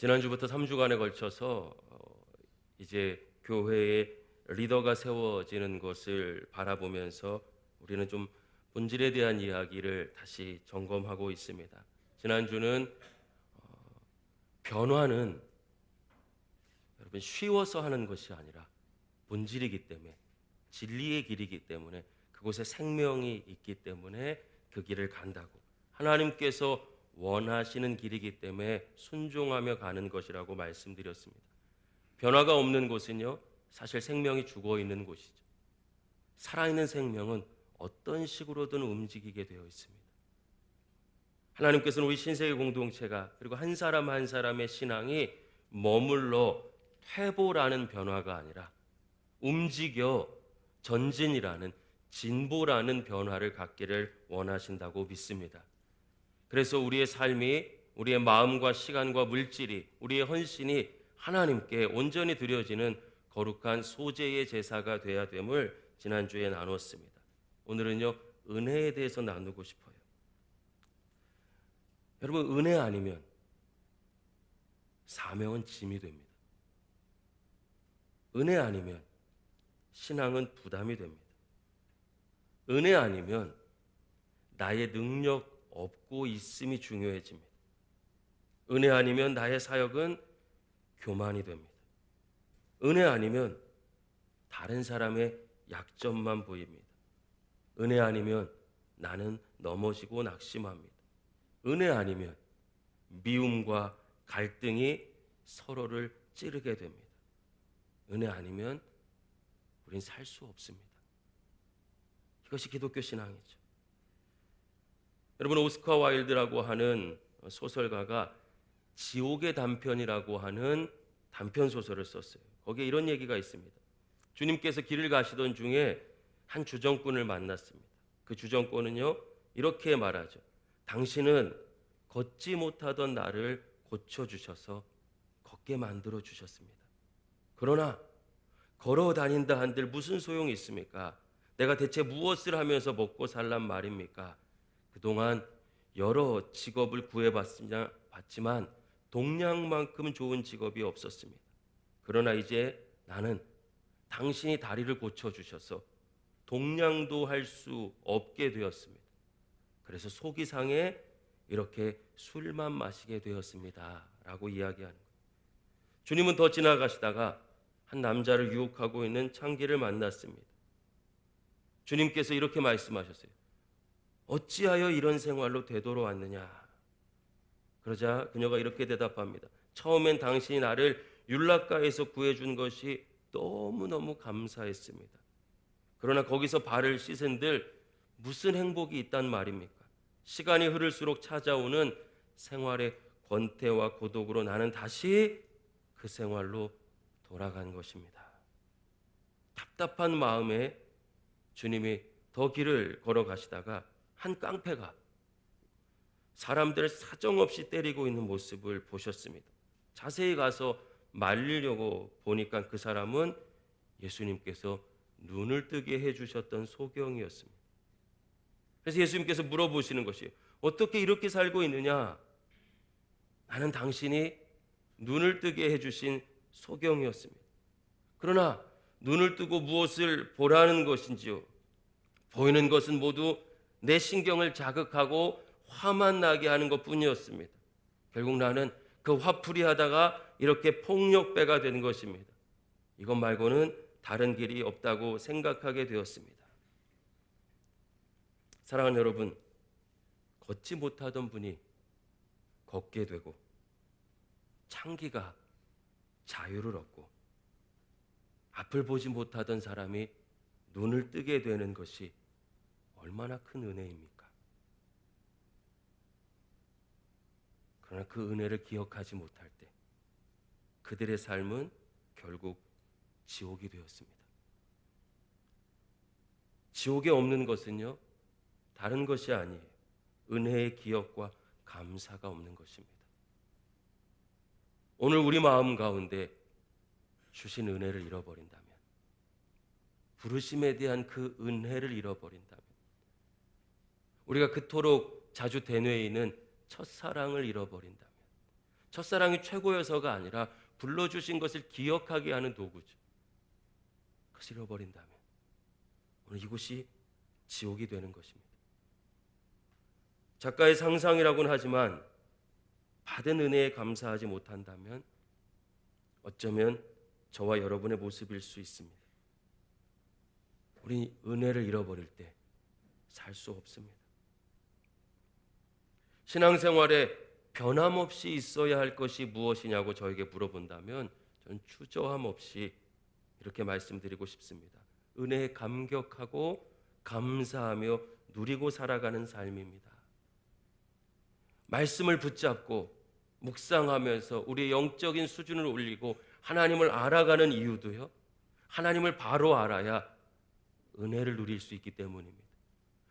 지난주부터 3주간에 걸쳐서 이제 교회에 리더가 세워지는 것을 바라보면서 우리는 좀 본질에 대한 이야기를 다시 점검하고 있습니다. 지난주는 변화는 여러분 쉬워서 하는 것이 아니라 본질이기 때문에, 진리의 길이기 때문에, 그곳에 생명이 있기 때문에 그 길을 간다고, 하나님께서 원하시는 길이기 때문에 순종하며 가는 것이라고 말씀드렸습니다. 변화가 없는 곳은요, 사실 생명이 죽어 있는 곳이죠. 살아있는 생명은 어떤 식으로든 움직이게 되어 있습니다. 하나님께서는 우리 신세계 공동체가, 그리고 한 사람 한 사람의 신앙이 머물러 퇴보라는 변화가 아니라 움직여 전진이라는, 진보라는 변화를 갖기를 원하신다고 믿습니다. 그래서 우리의 삶이, 우리의 마음과 시간과 물질이, 우리의 헌신이 하나님께 온전히 드려지는 거룩한 소재의 제사가 되어야 됨을 지난주에 나눴습니다. 오늘은요, 은혜에 대해서 나누고 싶어요. 여러분, 은혜 아니면 사명은 짐이 됩니다. 은혜 아니면 신앙은 부담이 됩니다. 은혜 아니면 나의 능력 없고 있음이 중요해집니다. 은혜 아니면 나의 사역은 교만이 됩니다. 은혜 아니면 다른 사람의 약점만 보입니다. 은혜 아니면 나는 넘어지고 낙심합니다. 은혜 아니면 미움과 갈등이 서로를 찌르게 됩니다. 은혜 아니면 우린 살 수 없습니다. 이것이 기독교 신앙이죠. 여러분, 오스카 와일드라고 하는 소설가가 지옥의 단편이라고 하는 단편 소설을 썼어요. 거기에 이런 얘기가 있습니다. 주님께서 길을 가시던 중에 한 주정꾼을 만났습니다. 그 주정꾼은요, 이렇게 말하죠. 당신은 걷지 못하던 나를 고쳐주셔서 걷게 만들어 주셨습니다. 그러나 걸어 다닌다 한들 무슨 소용이 있습니까? 내가 대체 무엇을 하면서 먹고 살란 말입니까? 그동안 여러 직업을 구해봤지만 동량만큼 좋은 직업이 없었습니다. 그러나 이제 나는 당신이 다리를 고쳐주셔서 동량도 할 수 없게 되었습니다. 그래서 속이 상해 이렇게 술만 마시게 되었습니다. 라고 이야기하는 거예요. 주님은 더 지나가시다가 한 남자를 유혹하고 있는 창기를 만났습니다. 주님께서 이렇게 말씀하셨어요. 어찌하여 이런 생활로 되돌아왔느냐? 그러자 그녀가 이렇게 대답합니다. 처음엔 당신이 나를 율락가에서 구해준 것이 너무너무 감사했습니다. 그러나 거기서 발을 씻은들 무슨 행복이 있단 말입니까? 시간이 흐를수록 찾아오는 생활의 권태와 고독으로 나는 다시 그 생활로 돌아간 것입니다. 답답한 마음에 주님이 더 길을 걸어가시다가 한 깡패가 사람들 사정없이 때리고 있는 모습을 보셨습니다. 자세히 가서 말리려고 보니까 그 사람은 예수님께서 눈을 뜨게 해주셨던 소경이었습니다. 그래서 예수님께서 물어보시는 것이에요. 어떻게 이렇게 살고 있느냐? 나는 당신이 눈을 뜨게 해주신 소경이었습니다. 그러나 눈을 뜨고 무엇을 보라는 것인지요? 보이는 것은 모두 내 신경을 자극하고 화만 나게 하는 것뿐이었습니다. 결국 나는 그 화풀이하다가 이렇게 폭력배가 된 것입니다. 이것 말고는 다른 길이 없다고 생각하게 되었습니다. 사랑하는 여러분, 걷지 못하던 분이 걷게 되고 창기가 자유를 얻고 앞을 보지 못하던 사람이 눈을 뜨게 되는 것이 얼마나 큰 은혜입니까? 그러나 그 은혜를 기억하지 못할 때 그들의 삶은 결국 지옥이 되었습니다. 지옥에 없는 것은요, 다른 것이 아니에요. 은혜의 기억과 감사가 없는 것입니다. 오늘 우리 마음 가운데 주신 은혜를 잃어버린다면, 부르심에 대한 그 은혜를 잃어버린다면, 우리가 그토록 자주 되뇌이는 첫사랑을 잃어버린다면, 첫사랑이 최고여서가 아니라 불러주신 것을 기억하게 하는 도구죠. 그것을 잃어버린다면 오늘 이곳이 지옥이 되는 것입니다. 작가의 상상이라고는 하지만 받은 은혜에 감사하지 못한다면 어쩌면 저와 여러분의 모습일 수 있습니다. 우리 은혜를 잃어버릴 때 살 수 없습니다. 신앙생활에 변함없이 있어야 할 것이 무엇이냐고 저에게 물어본다면 저는 주저함 없이 이렇게 말씀드리고 싶습니다. 은혜에 감격하고 감사하며 누리고 살아가는 삶입니다. 말씀을 붙잡고 묵상하면서 우리의 영적인 수준을 올리고 하나님을 알아가는 이유도요, 하나님을 바로 알아야 은혜를 누릴 수 있기 때문입니다.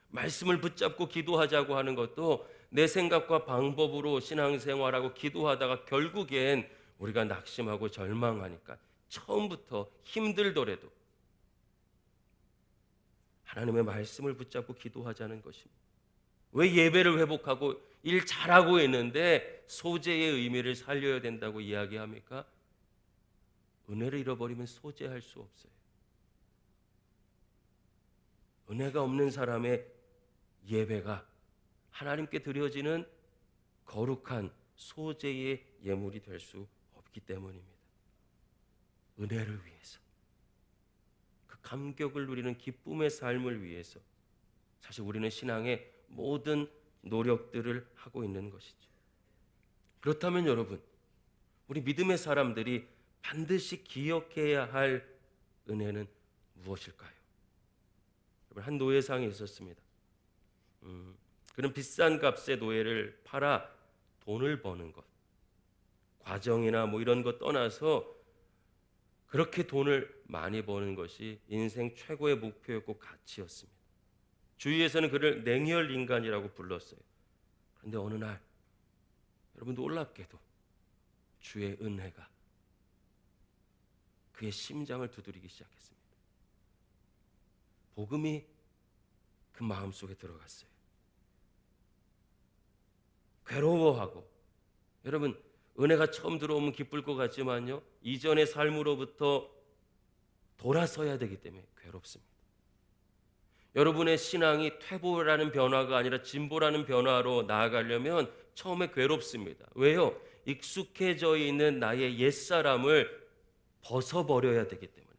말씀을 붙잡고 기도하자고 하는 것도 내 생각과 방법으로 신앙생활하고 기도하다가 결국엔 우리가 낙심하고 절망하니까 처음부터 힘들더라도 하나님의 말씀을 붙잡고 기도하자는 것입니다. 왜 예배를 회복하고 일 잘하고 있는데 소재의 의미를 살려야 된다고 이야기합니까? 은혜를 잃어버리면 소재할 수 없어요. 은혜가 없는 사람의 예배가 하나님께 드려지는 거룩한 소재의 예물이 될 수 없기 때문입니다. 은혜를 위해서, 그 감격을 누리는 기쁨의 삶을 위해서 사실 우리는 신앙의 모든 노력들을 하고 있는 것이죠. 그렇다면 여러분, 우리 믿음의 사람들이 반드시 기억해야 할 은혜는 무엇일까요? 여러분, 한 노예상이 있었습니다. 그는 비싼 값의 노예를 팔아 돈을 버는 것, 과정이나 뭐 이런 것 떠나서 그렇게 돈을 많이 버는 것이 인생 최고의 목표였고 가치였습니다. 주위에서는 그를 냉혈 인간이라고 불렀어요. 그런데 어느 날 여러분, 놀랍게도 주의 은혜가 그의 심장을 두드리기 시작했습니다. 복음이 그 마음속에 들어갔어요. 괴로워하고, 여러분, 은혜가 처음 들어오면 기쁠 것 같지만요, 이전의 삶으로부터 돌아서야 되기 때문에 괴롭습니다. 여러분의 신앙이 퇴보라는 변화가 아니라 진보라는 변화로 나아가려면 처음에 괴롭습니다. 왜요? 익숙해져 있는 나의 옛사람을 벗어버려야 되기 때문에.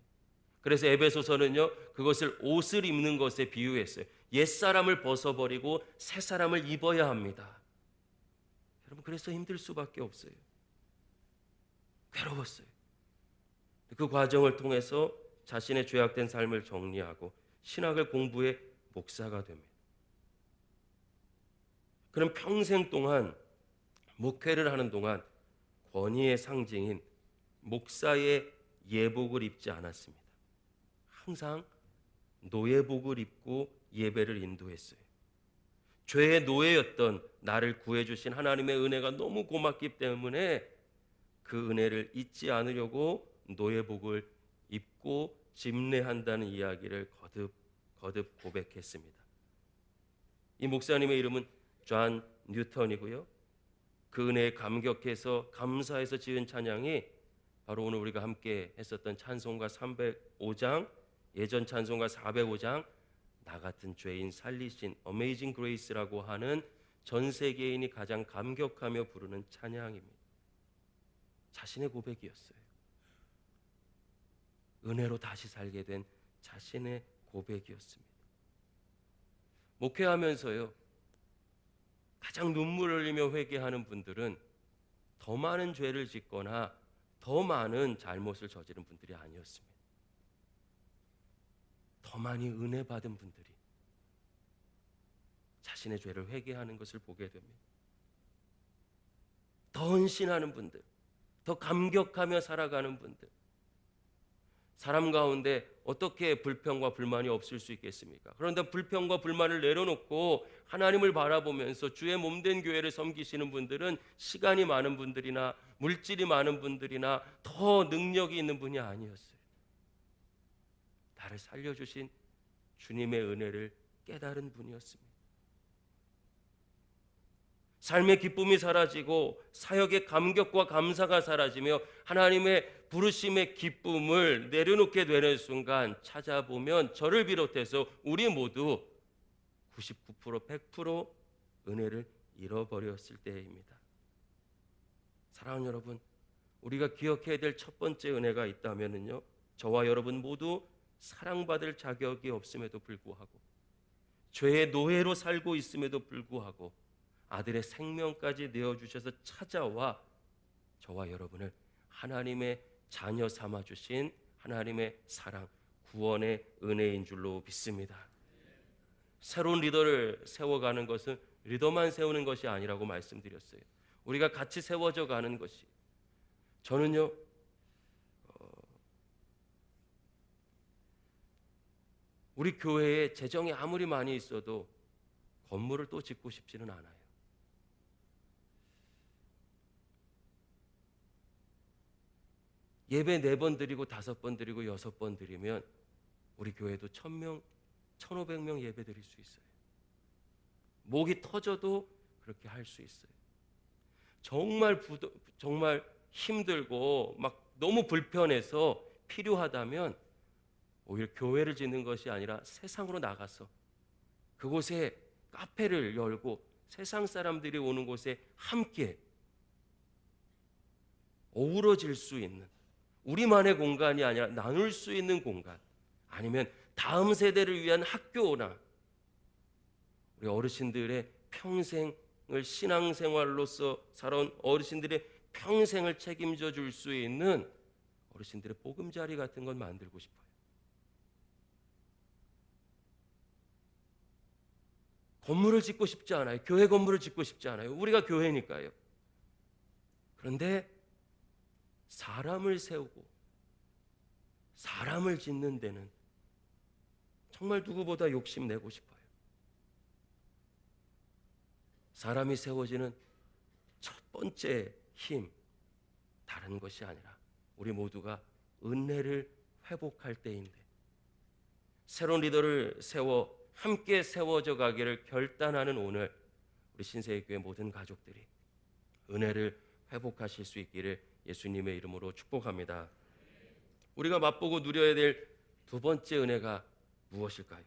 그래서 에베소서는요, 그것을 옷을 입는 것에 비유했어요. 옛사람을 벗어버리고 새사람을 입어야 합니다. 여러분, 그래서 힘들 수밖에 없어요. 괴로웠어요. 그 과정을 통해서 자신의 죄악된 삶을 정리하고 신학을 공부해 목사가 됩니다. 그럼 평생 동안 목회를 하는 동안 권위의 상징인 목사의 예복을 입지 않았습니다. 항상 노예복을 입고 예배를 인도했어요. 죄의 노예였던 나를 구해주신 하나님의 은혜가 너무 고맙기 때문에 그 은혜를 잊지 않으려고 노예복을 입고 집례한다는 이야기를 거듭 고백했습니다. 이 목사님의 이름은 존 뉴턴이고요. 그 은혜에 감격해서 감사해서 지은 찬양이 바로 오늘 우리가 함께 했었던 찬송가 305장, 예전 찬송가 405장, 나 같은 죄인 살리신 어메이징 그레이스라고 하는 전 세계인이 가장 감격하며 부르는 찬양입니다. 자신의 고백이었어요. 은혜로 다시 살게 된 자신의 고백이었습니다. 목회하면서요, 가장 눈물을 흘리며 회개하는 분들은 더 많은 죄를 짓거나 더 많은 잘못을 저지른 분들이 아니었습니다. 더 많이 은혜 받은 분들이 자신의 죄를 회개하는 것을 보게 됩니다. 더 헌신하는 분들, 더 감격하며 살아가는 분들. 사람 가운데 어떻게 불평과 불만이 없을 수 있겠습니까? 그런데 불평과 불만을 내려놓고 하나님을 바라보면서 주의 몸된 교회를 섬기시는 분들은 시간이 많은 분들이나 물질이 많은 분들이나 더 능력이 있는 분이 아니었어요. 나를 살려주신 주님의 은혜를 깨달은 분이었습니다. 삶의 기쁨이 사라지고 사역의 감격과 감사가 사라지며 하나님의 부르심의 기쁨을 내려놓게 되는 순간 찾아보면 저를 비롯해서 우리 모두 99% 100% 은혜를 잃어버렸을 때입니다. 사랑하는 여러분, 우리가 기억해야 될 첫 번째 은혜가 있다면요, 저와 여러분 모두 사랑받을 자격이 없음에도 불구하고 죄의 노예로 살고 있음에도 불구하고 아들의 생명까지 내어주셔서 찾아와 저와 여러분을 하나님의 자녀 삼아주신 하나님의 사랑, 구원의 은혜인 줄로 믿습니다. 새로운 리더를 세워가는 것은 리더만 세우는 것이 아니라고 말씀드렸어요. 우리가 같이 세워져 가는 것이, 저는요 우리 교회에 재정이 아무리 많이 있어도 건물을 또 짓고 싶지는 않아요. 예배 4번 드리고 5번 드리고 6번 드리면 우리 교회도 1000명, 1500명 예배 드릴 수 있어요. 목이 터져도 그렇게 할 수 있어요. 정말 힘들고 막 너무 불편해서 필요하다면 오히려 교회를 짓는 것이 아니라 세상으로 나가서 그곳에 카페를 열고 세상 사람들이 오는 곳에 함께 어우러질 수 있는, 우리만의 공간이 아니라 나눌 수 있는 공간, 아니면 다음 세대를 위한 학교나 우리 어르신들의 평생을 신앙생활로서 살아온 어르신들의 평생을 책임져 줄 수 있는 어르신들의 보금자리 같은 건 만들고 싶어요. 건물을 짓고 싶지 않아요. 교회 건물을 짓고 싶지 않아요. 우리가 교회니까요. 그런데 사람을 세우고 사람을 짓는 데는 정말 누구보다 욕심내고 싶어요. 사람이 세워지는 첫 번째 힘, 다른 것이 아니라 우리 모두가 은혜를 회복할 때인데, 새로운 리더를 세워 함께 세워져 가기를 결단하는 오늘, 우리 신세계교회 모든 가족들이 은혜를 회복하실 수 있기를 예수님의 이름으로 축복합니다. 우리가 맛보고 누려야 될 두 번째 은혜가 무엇일까요?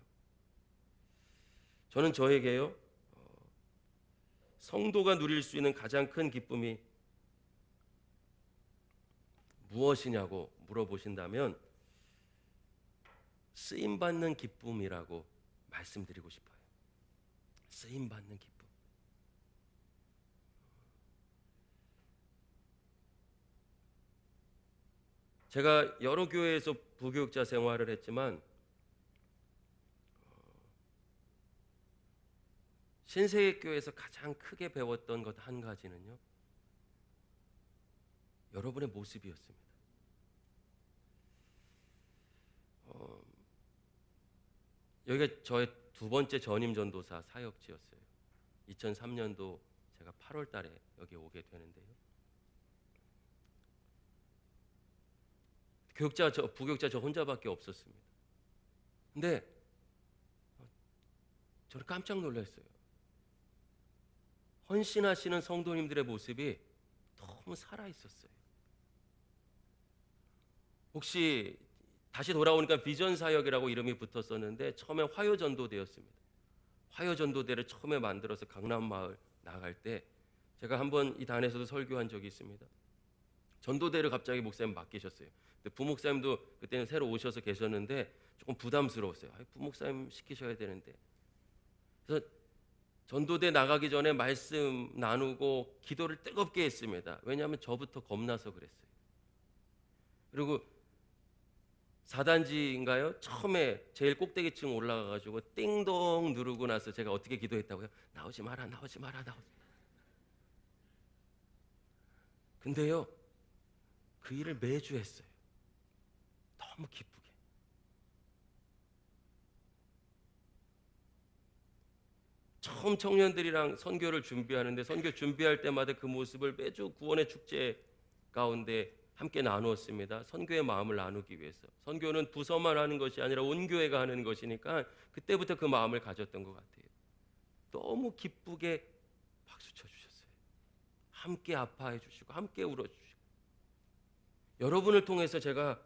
저는 저에게요, 성도가 누릴 수 있는 가장 큰 기쁨이 무엇이냐고 물어보신다면 쓰임받는 기쁨이라고 말씀드리고 싶어요. 쓰임받는 기쁨. 제가 여러 교회에서 부교육자 생활을 했지만 신세계교회에서 가장 크게 배웠던 것 한 가지는요, 여러분의 모습이었습니다. 여기가 저의 두 번째 전임 전도사 사역지였어요. 2003년도 제가 8월 달에 여기 오게 되는데요. 부교육자 저 혼자밖에 없었습니다. 근데 저는 깜짝 놀랐어요. 헌신하시는 성도님들의 모습이 너무 살아있었어요. 혹시 다시 돌아오니까 비전 사역이라고 이름이 붙었었는데 처음에 화요전도대였습니다. 화요전도대를 처음에 만들어서 강남마을 나갈 때 제가 한번 이 단에서도 설교한 적이 있습니다. 전도대를 갑자기 목사님 맡기셨어요. 근데 부목사님도 그때는 새로 오셔서 계셨는데 조금 부담스러웠어요. 부목사님 시키셔야 되는데. 그래서 전도대 나가기 전에 말씀 나누고 기도를 뜨겁게 했습니다. 왜냐하면 저부터 겁나서 그랬어요. 그리고 4단지인가요? 처음에 제일 꼭대기층 올라가가지고 띵동 누르고 나서 제가 어떻게 기도했다고요? 나오지 마라, 나오지 마라, 나오지 마라. 근데요, 그 일을 매주 했어요. 너무 기쁘게. 처음 청년들이랑 선교를 준비하는데 선교 준비할 때마다 그 모습을 매주 구원의 축제 가운데 함께 나누었습니다. 선교의 마음을 나누기 위해서. 선교는 부서만 하는 것이 아니라 온 교회가 하는 것이니까 그때부터 그 마음을 가졌던 것 같아요. 너무 기쁘게 박수 쳐주셨어요. 함께 아파해 주시고 함께 울어 주시고, 여러분을 통해서 제가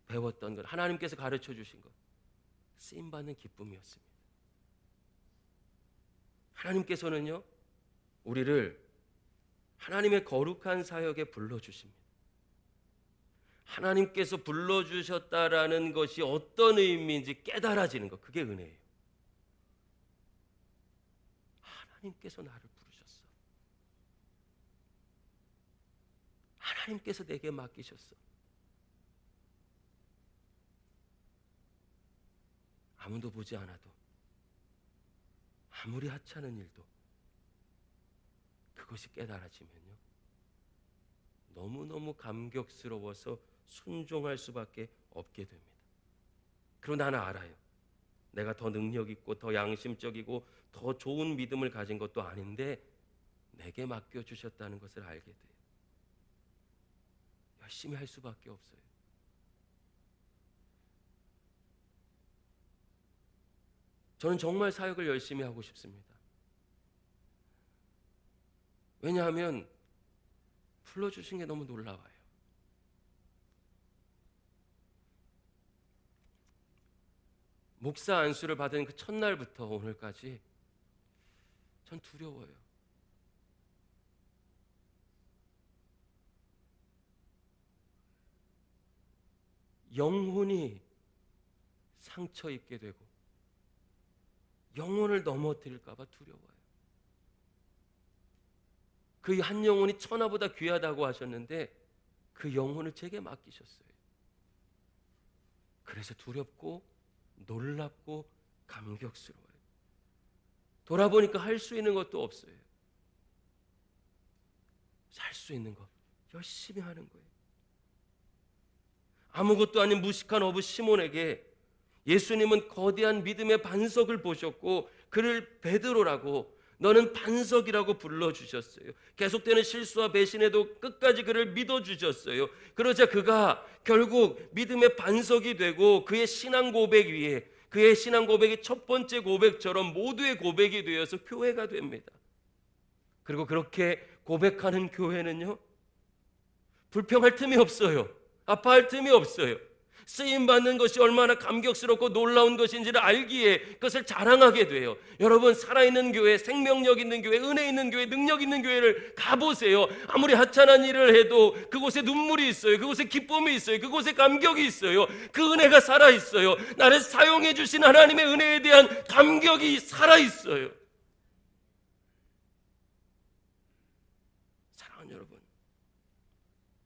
배웠던 것, 하나님께서 가르쳐 주신 것, 쓰임 받는 기쁨이었습니다. 하나님께서는요, 우리를 하나님의 거룩한 사역에 불러 주십니다. 하나님께서 불러 주셨다라는 것이 어떤 의미인지 깨달아지는 것, 그게 은혜예요. 하나님께서 나를 부르셨어. 하나님께서 내게 맡기셨어. 아무도 보지 않아도, 아무리 하찮은 일도 그것이 깨달아지면요, 너무너무 감격스러워서 순종할 수밖에 없게 됩니다. 그리고 나는 알아요. 내가 더 능력 있고 더 양심적이고 더 좋은 믿음을 가진 것도 아닌데 내게 맡겨주셨다는 것을 알게 돼요. 열심히 할 수밖에 없어요. 저는 정말 사역을 열심히 하고 싶습니다. 왜냐하면 불러주신 게 너무 놀라워요. 목사 안수를 받은 그 첫날부터 오늘까지 전 두려워요. 영혼이 상처 입게 되고 영혼을 넘어뜨릴까 봐 두려워요. 그 한 영혼이 천하보다 귀하다고 하셨는데 그 영혼을 제게 맡기셨어요. 그래서 두렵고 놀랍고 감격스러워요. 돌아보니까 할 수 있는 것도 없어요. 살 수 있는 것 열심히 하는 거예요. 아무것도 아닌 무식한 어부 시몬에게 예수님은 거대한 믿음의 반석을 보셨고 그를 베드로라고, 너는 반석이라고 불러주셨어요. 계속되는 실수와 배신에도 끝까지 그를 믿어주셨어요. 그러자 그가 결국 믿음의 반석이 되고 그의 신앙 고백 위에, 그의 신앙 고백이 첫 번째 고백처럼 모두의 고백이 되어서 교회가 됩니다. 그리고 그렇게 고백하는 교회는요, 불평할 틈이 없어요. 아파할 틈이 없어요. 쓰임받는 것이 얼마나 감격스럽고 놀라운 것인지를 알기에 그것을 자랑하게 돼요. 여러분, 살아있는 교회, 생명력 있는 교회, 은혜 있는 교회, 능력 있는 교회를 가보세요. 아무리 하찮은 일을 해도 그곳에 눈물이 있어요. 그곳에 기쁨이 있어요. 그곳에 감격이 있어요. 그 은혜가 살아있어요. 나를 사용해 주신 하나님의 은혜에 대한 감격이 살아있어요. 사랑하는 여러분,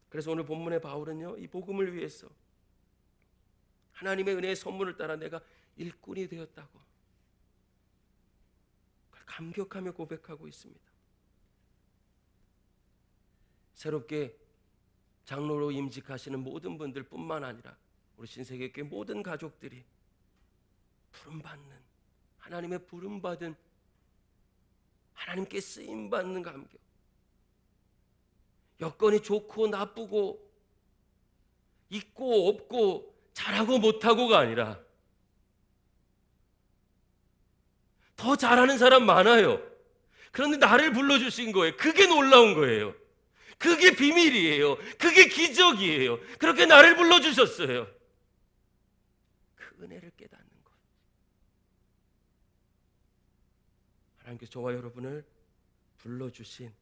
그래서 오늘 본문의 바울은요, 이 복음을 위해서 하나님의 은혜의 선물을 따라 내가 일꾼이 되었다고 감격하며 고백하고 있습니다. 새롭게 장로로 임직하시는 모든 분들 뿐만 아니라 우리 신세계교회 모든 가족들이 부름받는, 하나님의 부름받은, 하나님께 쓰임받는 감격, 여건이 좋고 나쁘고 있고 없고 잘하고 못하고가 아니라 더 잘하는 사람 많아요. 그런데 나를 불러주신 거예요. 그게 놀라운 거예요. 그게 비밀이에요. 그게 기적이에요. 그렇게 나를 불러주셨어요. 그 은혜를 깨닫는 것. 하나님께서 저와 여러분을 불러주신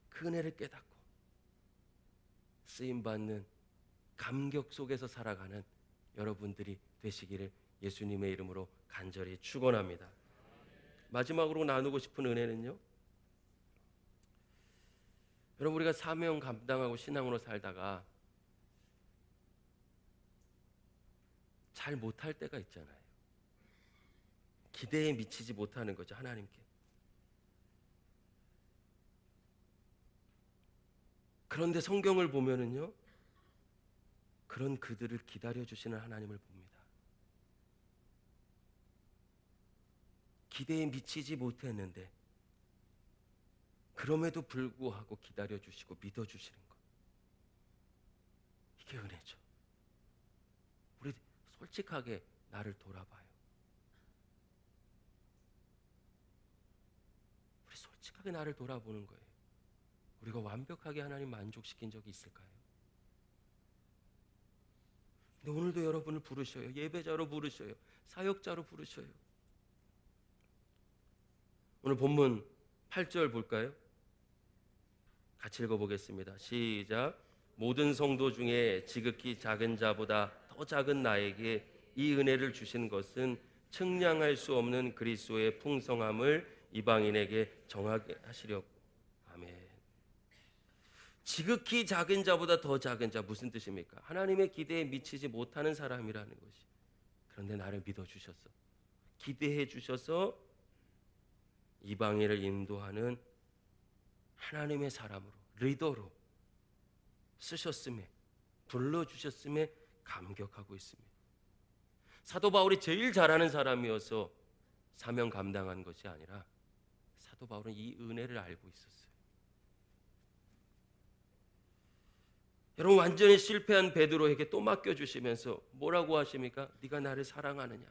그 은혜를 깨닫고 쓰임받는 감격 속에서 살아가는 여러분들이 되시기를 예수님의 이름으로 간절히 축원합니다. 마지막으로 나누고 싶은 은혜는요, 여러분, 우리가 사명 감당하고 신앙으로 살다가 잘 못할 때가 있잖아요. 기대에 미치지 못하는 거죠, 하나님께. 그런데 성경을 보면은요, 그런 그들을 기다려주시는 하나님을 봅니다. 기대에 미치지 못했는데 그럼에도 불구하고 기다려주시고 믿어주시는 것, 이게 은혜죠. 우리 솔직하게 나를 돌아봐요. 우리 솔직하게 솔직하게 나를 돌아보는 거예요. 우리가 완벽하게 하나님 만족시킨 적이 있을까요? 근데 오늘도 여러분을 부르셔요. 예배자로 부르셔요. 사역자로 부르셔요. 오늘 본문 8절 볼까요? 같이 읽어보겠습니다. 시작. 모든 성도 중에 지극히 작은 자보다 더 작은 나에게 이 은혜를 주신 것은 측량할 수 없는 그리스도의 풍성함을 이방인에게 정하게 하시려고. 아멘. 지극히 작은 자보다 더 작은 자, 무슨 뜻입니까? 하나님의 기대에 미치지 못하는 사람이라는 것이. 그런데 나를 믿어주셔서, 기대해 주셔서 이방인을 인도하는 하나님의 사람으로, 리더로 쓰셨음에, 불러주셨음에 감격하고 있습니다. 사도 바울이 제일 잘하는 사람이어서 사명 감당한 것이 아니라 사도 바울은 이 은혜를 알고 있었어요. 여러분, 완전히 실패한 베드로에게 또 맡겨주시면서 뭐라고 하십니까? 네가 나를 사랑하느냐?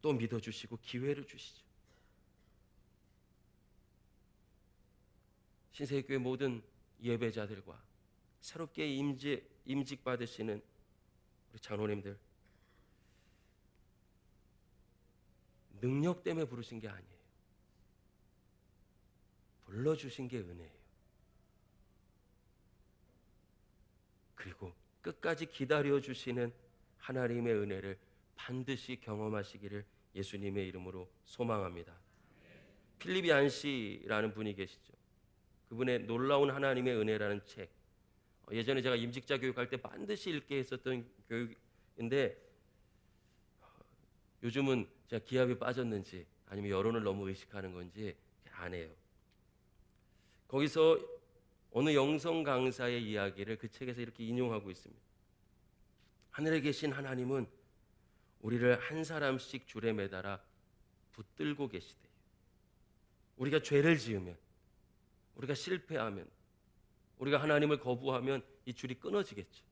또 믿어주시고 기회를 주시죠. 신세교회 모든 예배자들과 새롭게 임직 받으시는 우리 장로님들, 능력 때문에 부르신 게 아니에요. 불러주신 게 은혜예요. 그리고 끝까지 기다려주시는 하나님의 은혜를 반드시 경험하시기를 예수님의 이름으로 소망합니다. 필립 얀시라는 분이 계시죠. 그분의 놀라운 하나님의 은혜라는 책, 예전에 제가 임직자 교육할 때 반드시 읽게 했었던 교육인데 요즘은 제가 기합이 빠졌는지 아니면 여론을 너무 의식하는 건지 안 해요. 거기서 어느 영성 강사의 이야기를 그 책에서 이렇게 인용하고 있습니다. 하늘에 계신 하나님은 우리를 한 사람씩 줄에 매달아 붙들고 계시대요. 우리가 죄를 지으면, 우리가 실패하면, 우리가 하나님을 거부하면 이 줄이 끊어지겠죠.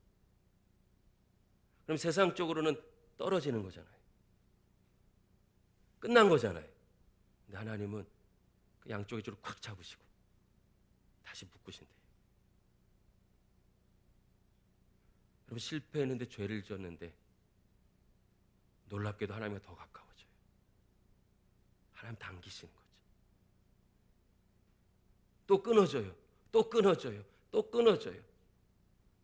그럼 세상적으로는 떨어지는 거잖아요. 끝난 거잖아요. 근데 하나님은 그 양쪽의 줄을 꽉 잡으시고 다시 묶으신대요. 여러분, 실패했는데 죄를 지었는데 놀랍게도 하나님과 더 가까워져요. 하나님 당기시는 거죠. 또 끊어져요. 또 끊어져요. 또 끊어져요.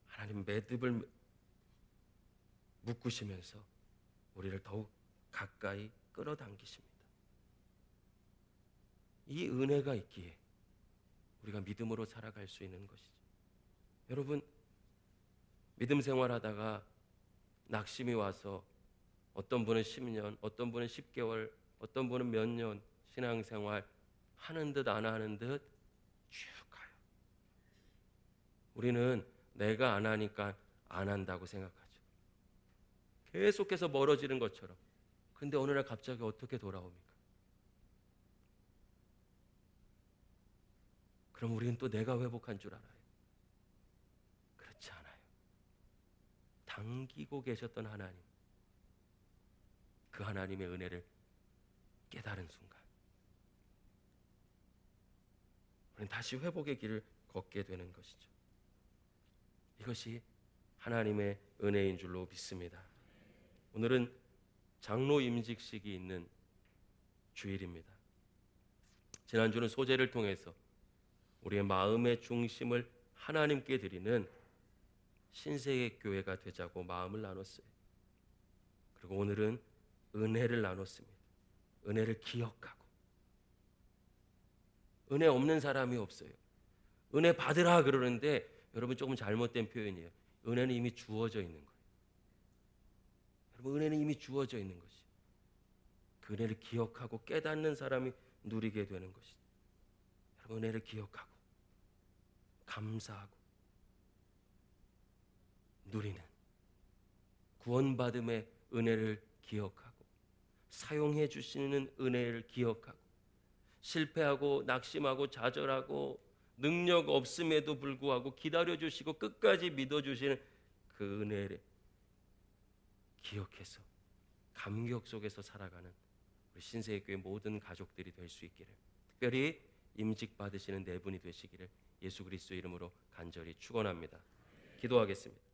하나님 매듭을 묶으시면서 우리를 더욱 가까이 끌어당기십니다. 이 은혜가 있기에 우리가 믿음으로 살아갈 수 있는 것이죠. 여러분, 믿음 생활하다가 낙심이 와서 어떤 분은 10년, 어떤 분은 10개월, 어떤 분은 몇 년 신앙생활 하는 듯 안 하는 듯 쭉 가요. 우리는 내가 안 하니까 안 한다고 생각하죠. 계속해서 멀어지는 것처럼. 근데 어느 날 갑자기 어떻게 돌아옵니까? 그럼 우리는 또 내가 회복한 줄 알아요. 그렇지 않아요. 당기고 계셨던 하나님, 그 하나님의 은혜를 깨달은 순간 우리는 다시 회복의 길을 걷게 되는 것이죠. 이것이 하나님의 은혜인 줄로 믿습니다. 오늘은 장로 임직식이 있는 주일입니다. 지난주는 소제를 통해서 우리의 마음의 중심을 하나님께 드리는 신세계 교회가 되자고 마음을 나눴어요. 그리고 오늘은 은혜를 나눴습니다. 은혜를 기억하고. 은혜 없는 사람이 없어요. 은혜 받으라 그러는데 여러분, 조금 잘못된 표현이에요. 은혜는 이미 주어져 있는 거예요. 여러분, 은혜는 이미 주어져 있는 것이. 그 은혜를 기억하고 깨닫는 사람이 누리게 되는 것이죠. 여러분, 은혜를 기억하고 감사하고 누리는, 구원받음의 은혜를 기억하고 사용해 주시는 은혜를 기억하고 실패하고 낙심하고 좌절하고 능력 없음에도 불구하고 기다려주시고 끝까지 믿어주시는 그 은혜를 기억해서 감격 속에서 살아가는 우리 신세계교회 모든 가족들이 될 수 있기를, 특별히 임직 받으시는 네 분이 되시기를 예수 그리스도 이름으로 간절히 축원합니다. 기도하겠습니다.